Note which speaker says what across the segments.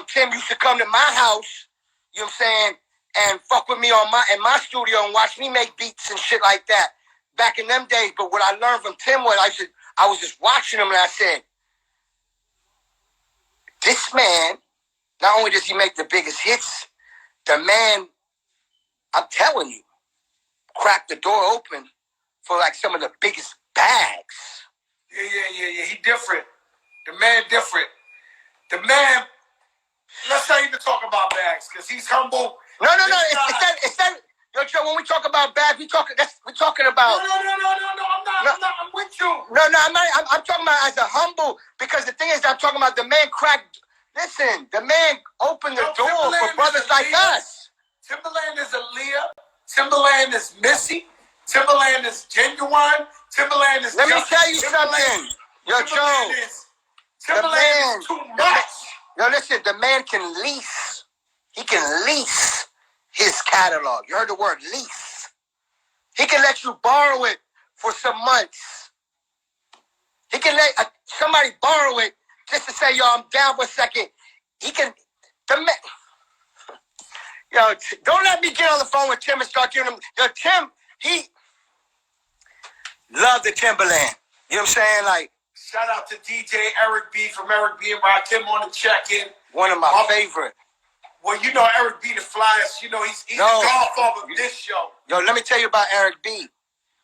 Speaker 1: Tim used to come to my house, you know what I'm saying, and fuck with me in my studio and watch me make beats and shit like that back in them days. But what I learned from Tim was I was just watching him and I said, this man, not only does he make the biggest hits, the man, I'm telling you, cracked the door open for like some of the biggest bags.
Speaker 2: Yeah. He different. The man different. The man, let's not even talk about bags because he's humble.
Speaker 1: No. It's that. Yo, Joe, when we talk about bags, we're talking about.
Speaker 2: No. I'm not. I'm with you.
Speaker 1: No, I'm not. I'm talking about as a humble, because the thing is, I'm talking about the man cracked. Listen, the man opened the door for brothers like us.
Speaker 2: Timberland is Aaliyah. Timberland is Missy. Timberland is Genuine. Timberland is.
Speaker 1: Let me tell you something. Yo, Joe.
Speaker 2: Timberland is too much.
Speaker 1: Yo, listen, the man can lease. He can lease his catalog. You heard the word lease. He can let you borrow it for some months. He can let somebody borrow it just to say, yo, I'm down for a second. He can. Yo, don't let me get on the phone with Tim and start giving him. Yo, Tim, he loved the Timberland. You know what I'm saying? Like,
Speaker 2: shout out to DJ Ericb from Ericb and Rakim on the check-in.
Speaker 1: One of my favorite.
Speaker 2: Well, you know Ericb the flyest. You know he's the godfather of this show.
Speaker 1: Yo, let me tell you about Ericb.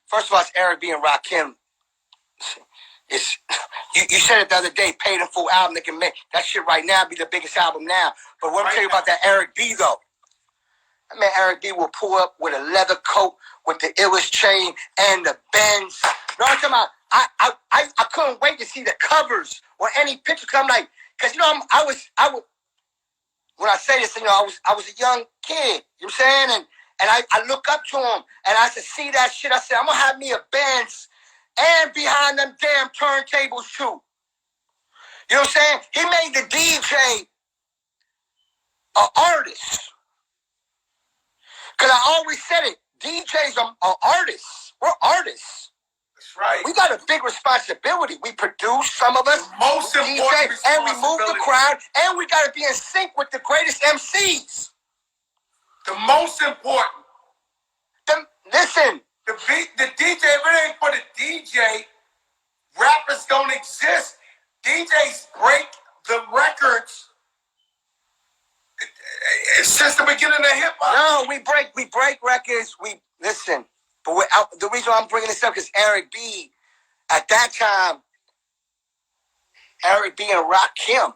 Speaker 1: First of all, it's Ericb and Rakim. It's you said it the other day. Paid in full album. They can make that shit right now. Be the biggest album now. But what I'm telling you about that Ericb though. I mean, Ericb will pull up with a leather coat with the illest chain and the Benz. No, I'm talking about. I couldn't wait to see the covers or any pictures. Cause I'm like, cause you know I was when I say this, you know, I was a young kid. You know what I'm saying? And I look up to him and I said, see that shit. I said, I'm gonna have me a Benz and behind them damn turntables too. You know what I'm saying? He made the DJ an artist. Cause I always said it. DJs are artists. We're artists.
Speaker 2: That's right.
Speaker 1: We got a big responsibility. We produce, some of us,
Speaker 2: most important
Speaker 1: DJ, and we move the crowd, and we got to be in sync with the greatest MCs.
Speaker 2: The most important.
Speaker 1: Listen.
Speaker 2: The DJ, if it ain't for the DJ, rappers don't exist. DJs break the records since the beginning of hip-hop.
Speaker 1: No, we break records. Listen. But the reason why I'm bringing this up is Ericb, at that time, Ericb and Rakim,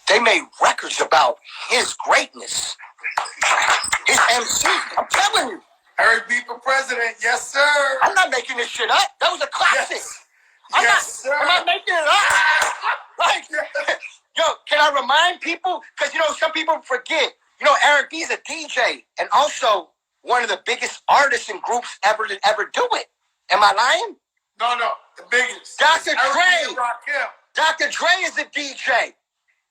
Speaker 1: they made records about his greatness, his MC. I'm telling you.
Speaker 2: Ericb for president, yes, sir.
Speaker 1: I'm not making this shit up. That was a classic.
Speaker 2: Sir.
Speaker 1: I'm not making it up. Like, yo, can I remind people? Because, you know, some people forget. You know, Ericb is a DJ and also one of the biggest artists and groups ever to do it. Am I lying?
Speaker 2: No, the biggest.
Speaker 1: Dr. Dre. Dr. Dre is a DJ.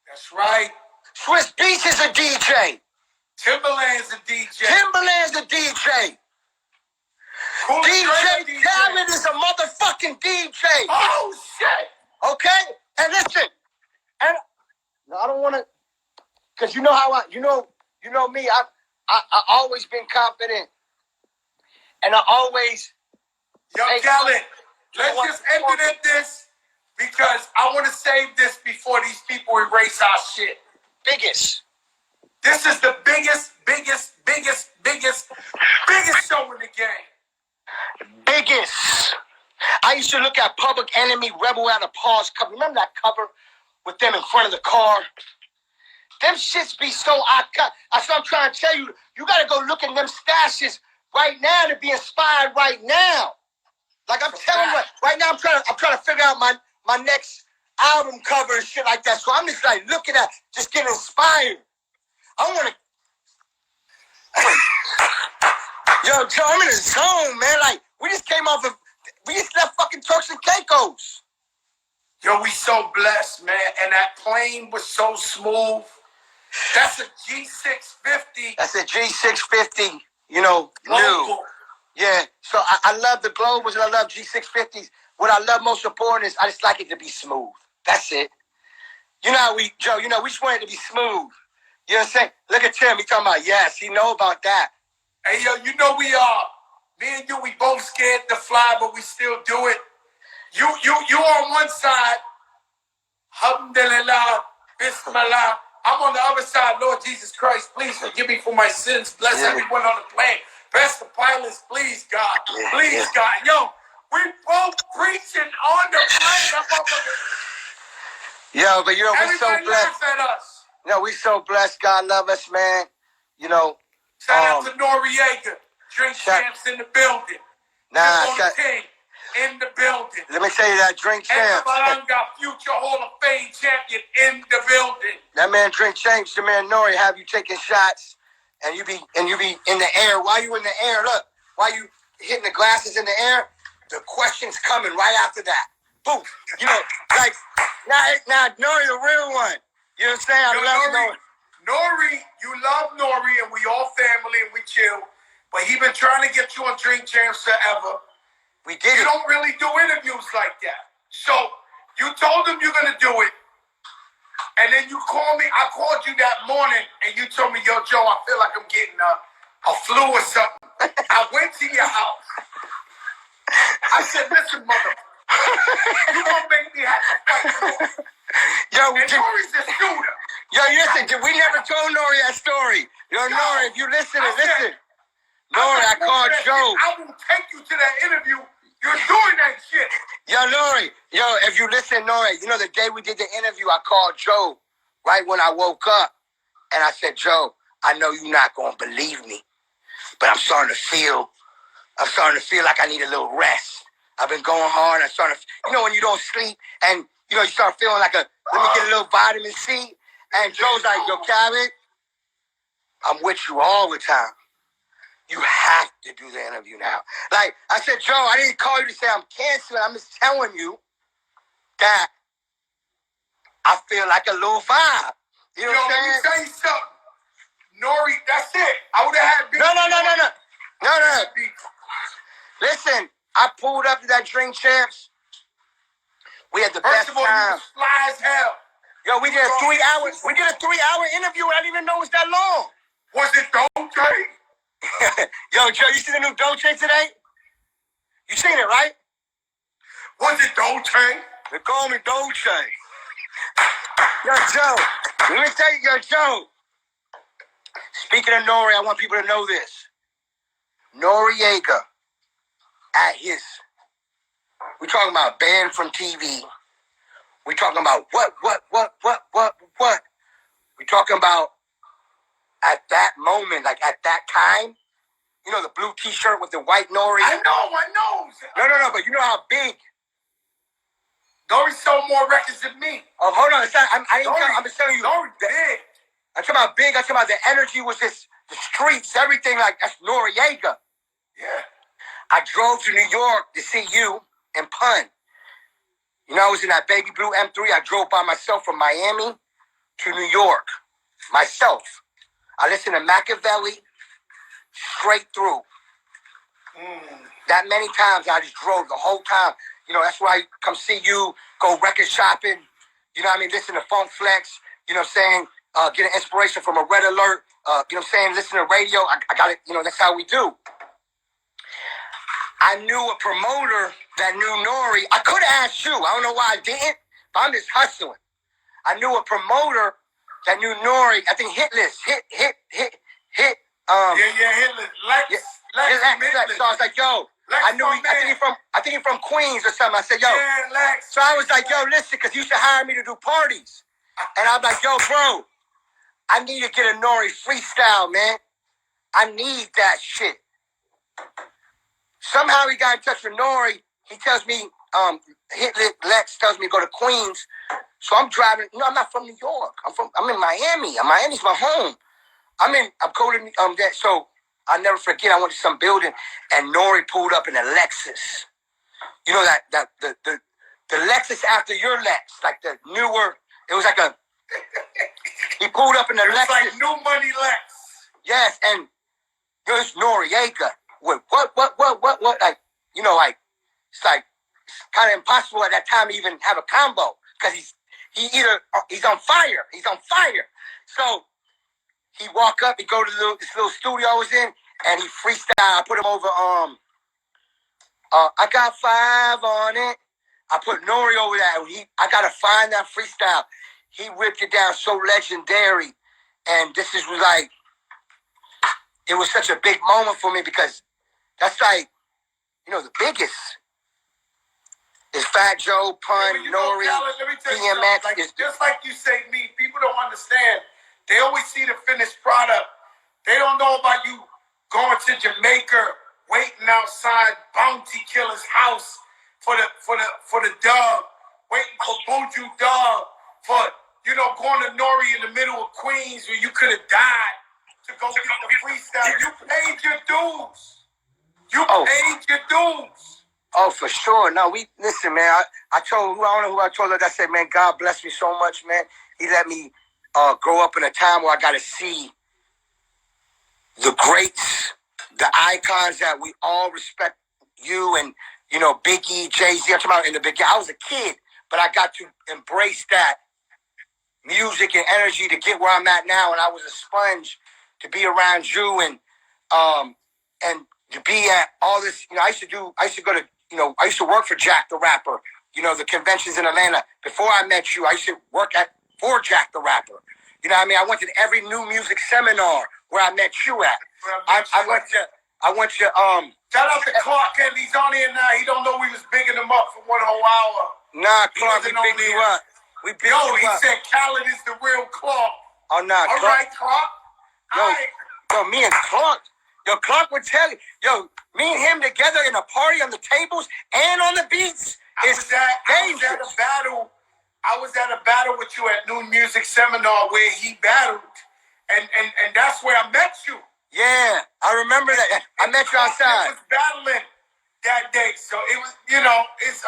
Speaker 2: That's right.
Speaker 1: Swiss Beats is a DJ.
Speaker 2: Timberland's a DJ.
Speaker 1: Timberland's a DJ. DJ Khaled is a motherfucking DJ.
Speaker 2: Oh shit.
Speaker 1: Okay? And listen, and I don't want to, because you know how you know me. I always been confident, and I always.
Speaker 2: Yo, Khaled, let's just end it at this because I want to save this before these people erase our shit.
Speaker 1: Biggest.
Speaker 2: This is the biggest show in the game.
Speaker 1: Biggest. I used to look at Public Enemy, Rebel Without a Pause cover. Remember that cover with them in front of the car? Them shits be so iconic. That's what I'm trying to tell you. You got to go look at them stashes right now to be inspired right now. Like I'm telling you, right now I'm trying to figure out my next album cover and shit like that. So I'm just like looking at, just getting inspired. I want to. Yo, Joe, I'm in the zone, man. Like we just left fucking Turks and Caicos.
Speaker 2: Yo, we so blessed, man. And that plane was so smooth. That's a G650.
Speaker 1: That's a G650, you know, new. Yeah, so I love the Globals and I love G650s. What I love most important is I just like it to be smooth. That's it. You know how Joe, we just want it to be smooth. You know what I'm saying? Look at Tim. He talking about, yes, he know about that.
Speaker 2: Hey, yo, you know we are. Me and you, we both scared to fly, but we still do it. You on one side, alhamdulillah, bismillah. I'm on the other side, Lord Jesus Christ, please forgive me for my sins. Bless everyone on the plane. Bless the pilots, please, God. Please, God. Yo, we both preaching on the plane.
Speaker 1: Yo, but we so blessed.
Speaker 2: Laugh at us.
Speaker 1: We so blessed. God love us, man.
Speaker 2: Shout out to Noriega. Drink champs in the building. King in the building.
Speaker 1: Let me tell you that Drink Champs.
Speaker 2: Timberland, future Hall of Fame champion in the building.
Speaker 1: That man Drink Champs, the man Nori, have you taking shots, and you be in the air. While you in the air, look, while you hitting the glasses in the air, the questions coming right after that. Boom. Like now Nori the real one. You know what I'm saying? I love Nori.
Speaker 2: Nori, you love Nori, and we all family and we chill. But he been trying to get you on Drink Champs forever.
Speaker 1: We did it.
Speaker 2: You don't really do interviews like that. So you told him you're gonna do it, and then you called me. I called you that morning, and you told me, "Yo, Joe, I feel like I'm getting a flu or something." I went to your house. I said, "Listen, mother, you gonna make me have to fight."
Speaker 1: Yo,
Speaker 2: Nori's the shooter.
Speaker 1: Yo, listen, we never told Nori that story. Yo, Nori, if you listen. Nori, I called Joe.
Speaker 2: I will take you to that interview. You're doing that shit.
Speaker 1: Yo, Nori. Yo, if you listen, Nori, the day we did the interview, I called Joe right when I woke up. And I said, Joe, I know you're not going to believe me, but I'm starting to feel like I need a little rest. I've been going hard. I'm starting to, when you don't sleep and, you start feeling like let me get a little vitamin C. And Joe's like, yo, Khaled, I'm with you all the time. You have to do the interview now. Like, I said, Joe, I didn't call you to say I'm canceling. I'm just telling you that I feel like a little vibe. You know what I'm saying?
Speaker 2: Let me tell you something. Nori, that's it. I would have had beef.
Speaker 1: No. Listen, I pulled up to that Drink Champs. We had the best time.
Speaker 2: First of all, you was fly as hell.
Speaker 1: Yo, we did a 3 hours. We did a 3-hour interview. I didn't even know it was that long.
Speaker 2: Was it Dolce?
Speaker 1: Yo, Joe, you see the new Dolce today? You seen it, right?
Speaker 2: Was it Dolce?
Speaker 1: They call me Dolce. Yo, Joe, let me tell you, Joe. Speaking of Nori, I want people to know this. Noriega, at his, we're talking about banned from TV. We're talking about what? We're talking about at that moment, like at that time, the blue T-shirt with the white Nori.
Speaker 2: I know.
Speaker 1: No, but you know how big.
Speaker 2: Nori sold more records than me.
Speaker 1: Oh, hold on. I'm just telling you.
Speaker 2: Nori big.
Speaker 1: I'm talking about big. I'm talking about the energy was just the streets, everything. Like, that's Noriega.
Speaker 2: Yeah.
Speaker 1: I drove to New York to see you and Pun. I was in that baby blue M3. I drove by myself from Miami to New York. Myself. I listened to Machiavelli straight through. That many times I just drove the whole time. That's why I come see you, go record shopping. Listen to Funk Flex. Get an inspiration from a Red Alert. Listen to radio. I got it. That's how we do. I knew a promoter that knew Nori. I could have asked you. I don't know why I didn't, but I'm just hustling. I knew a promoter that knew Nori. I think Hitless. Hit.
Speaker 2: Hitless. Lex.
Speaker 1: So I was like, yo,
Speaker 2: Lex,
Speaker 1: I knew I think he's from Queens or something. I said, yo.
Speaker 2: Yeah, Lex.
Speaker 1: So I was like, yo, listen, because you should hire me to do parties. And I'm like, yo, bro, I need to get a Nori freestyle, man. I need that shit. Somehow he got in touch with Nori. He tells me, Lex tells me to go to Queens. So I'm driving. I'm not from New York. I'm in Miami. Miami's my home. I'm going to that. So I'll never forget. I went to some building and Nori pulled up in a Lexus. The Lexus after your Lex, like the newer. It was like he pulled up in a Lexus.
Speaker 2: Like new money Lex.
Speaker 1: Yes, and there's Noriega. What? Like, it's like kind of impossible at that time to even have a combo because he's on fire. He's on fire. So he walk up, he go to this little studio I was in, and he freestyle. I put him over. I got 5 on it. I put Nori over that. I gotta find that freestyle. He ripped it down so legendary, and was like, it was such a big moment for me because that's like, the biggest is Fat Joe, Pun, Nori, DMX.
Speaker 2: Like, just like you say, people don't understand. They always see the finished product. They don't know about you going to Jamaica, waiting outside Bounty Killer's house for the dub, waiting for Buju Dub, for going to Nori in the middle of Queens where you could have died to go get the freestyle. You paid your dues. You paid your dues.
Speaker 1: Oh, for sure. No, listen, man. I don't know who I told her. I said, man, God bless me so much, man. He let me grow up in a time where I got to see the greats, the icons that we all respect. You and Biggie, Jay-Z. I'm talking about in the beginning. I was a kid, but I got to embrace that music and energy to get where I'm at now. And I was a sponge to be around you and to be at all this. I used to go to. I used to work for Jack the Rapper, the conventions in Atlanta. Before I met you, I used to work for Jack the Rapper. You know what I mean? I went to every new music seminar where I met you at. I went to
Speaker 2: shout out to Clark, and he's on here now. He don't know we was bigging him up for 1 whole hour.
Speaker 1: Nah, Clark, we big you up. We big you up.
Speaker 2: He said Khaled is the real Clark.
Speaker 1: Oh, nah,
Speaker 2: All right, Clark.
Speaker 1: Yo, me and Clark. Yo, Clark would tell you, me and him together in a party on the tables and on the beats.
Speaker 2: I was at a battle with you at New Music Seminar where he battled, and that's where I met you.
Speaker 1: Yeah, I remember that. I met you outside.
Speaker 2: I was battling that day, so it was, it's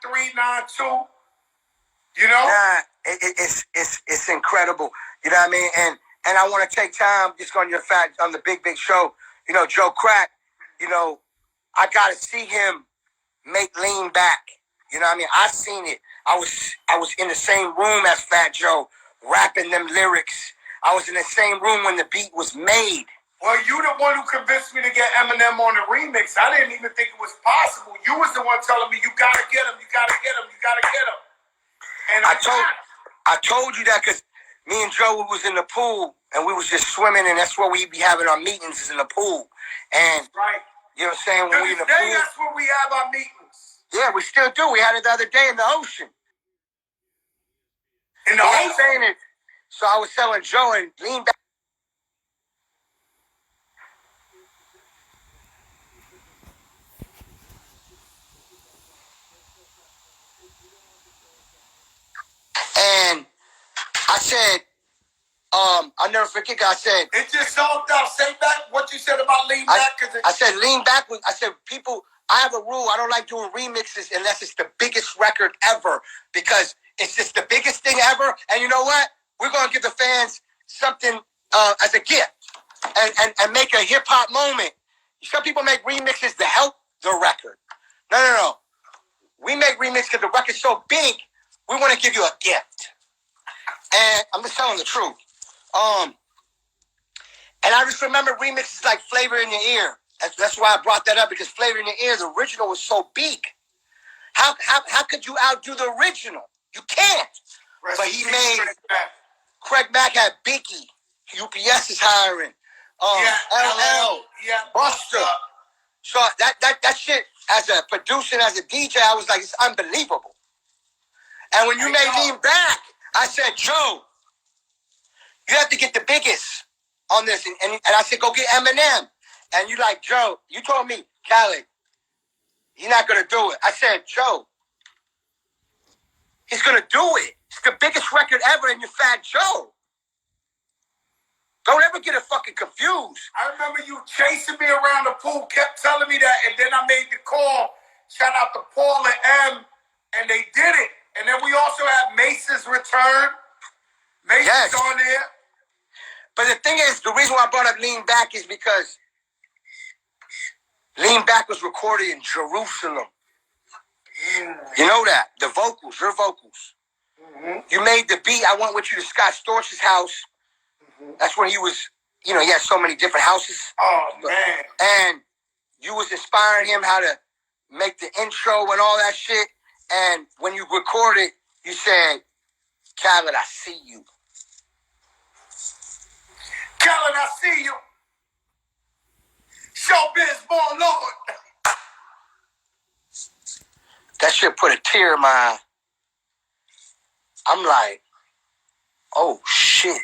Speaker 2: 9-3, 9-2.
Speaker 1: Nah, it's incredible. You know what I mean? And I want to take time just on the big show. Joe Crack. I got to see him make Leanback. You know what I mean? I seen it. I was in the same room as Fat Joe rapping them lyrics. I was in the same room when the beat was made.
Speaker 2: Well, you the one who convinced me to get Eminem on the remix. I didn't even think it was possible. You was the one telling me, you got to get him, you got to get him, you got to get him. And
Speaker 1: I told you that because me and Joe was in the pool and we was just swimming, and that's where we be having our meetings, is in the pool. And
Speaker 2: right.
Speaker 1: You know what I'm saying? When we in the pool,
Speaker 2: that's where we have our meetings.
Speaker 1: Yeah, we still do. We had it the other day in the ocean.
Speaker 2: In the ocean?
Speaker 1: Saying it. So I was telling Joe and Leanback. And I said, I'll never forget. I said,
Speaker 2: it just sold out. Say back what you said about Leanback.
Speaker 1: I said Leanback. I said, people, I have a rule. I don't like doing remixes unless it's the biggest record ever, because it's just the biggest thing ever. And you know what? We're going to give the fans something as a gift and make a hip hop moment. Some people make remixes to help the record. No. We make remixes because the record's so big. We want to give you a gift. And I'm just telling the truth. And I just remember remixes like Flavor in Your Ear. That's why I brought that up, because Flavor in Your Ear, the original, was so big. How could you outdo the original? You can't. But he made Craig Mack had Biggie. UPS is hiring. LL.
Speaker 2: Yeah.
Speaker 1: Buster. So that shit, as a producer and as a DJ, I was like, it's unbelievable. And when you made Leanback, I said, Joe, you have to get the biggest on this. And I said, go get Eminem. And you like, Joe, you told me, Khaled, he's not going to do it. I said, Joe, he's going to do it. It's the biggest record ever, and you're Fat Joe. Don't ever get it fucking confused.
Speaker 2: I remember you chasing me around the pool, kept telling me that, and then I made the call. Shout out to Paul and M, and they did it. And then we also had Mace's return. Mace's on there.
Speaker 1: But the thing is, the reason why I brought up Leanback is because Leanback was recorded in Jerusalem. You know that. The vocals, your vocals. You made the beat. I went with you to Scott Storch's house. That's when he was, he had so many different houses.
Speaker 2: Oh, man.
Speaker 1: And you was inspiring him how to make the intro and all that shit. And when you recorded, you said, Khaled, I see you.
Speaker 2: Khaled, I see you. Showbiz born Lord.
Speaker 1: That shit put a tear in my eye. I'm like, oh shit.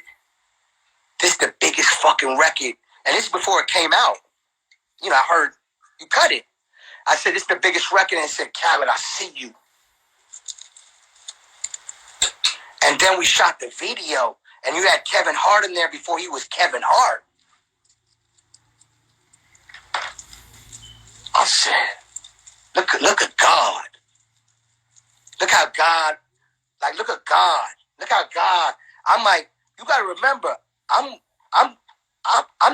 Speaker 1: This is the biggest fucking record. And this is before it came out. I heard you cut it. I said, this is the biggest record. And it said, Khaled, I see you. And then we shot the video. And you had Kevin Hart in there before he was Kevin Hart. I said, look at God. Look how God, look at God. Look how God. I'm like, you gotta remember, I'm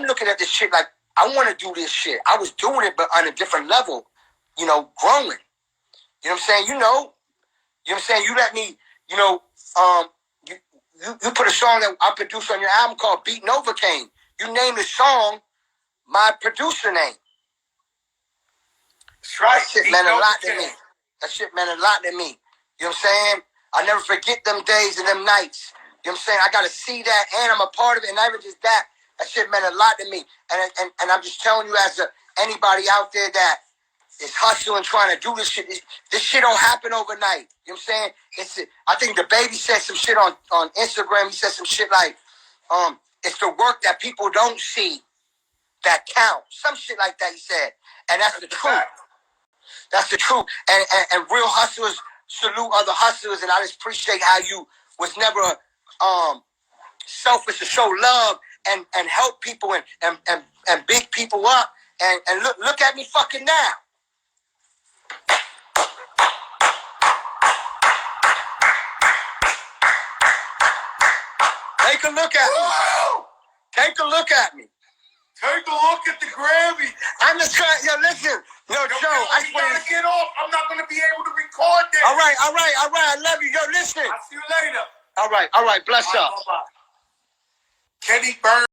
Speaker 1: looking at this shit like I want to do this shit. I was doing it, but on a different level, growing. You know what I'm saying? You know what I'm saying? You let me, you put a song that I produced on your album called Beat Novocaine. You named the song my producer name.
Speaker 2: That's right.
Speaker 1: That shit meant a lot to me. That shit meant a lot to me. You know what I'm saying? I'll never forget them days and them nights. You know what I'm saying? I got to see that, and I'm a part of it, and not even just that. That shit meant a lot to me. And I'm just telling you, as anybody out there that is hustling, trying to do this shit don't happen overnight. You know what I'm saying? I think the baby said some shit on Instagram. He said some shit like, it's the work that people don't see that counts. Some shit like that he said. And that's the truth. That's the truth. And real hustlers salute other hustlers, and I just appreciate how you was never selfish to show love and help people and big people up. And look at me fucking now. Take a look at me. Take a look at me.
Speaker 2: Take a look at the Grammy.
Speaker 1: I'm just trying. Yo, listen. Yo, Joe, I
Speaker 2: gotta get off. I'm not gonna be able to record this.
Speaker 1: All right. I love you. Yo, listen.
Speaker 2: I'll see you later.
Speaker 1: All right. Bless up.
Speaker 2: Bye-bye. Kenny Burns.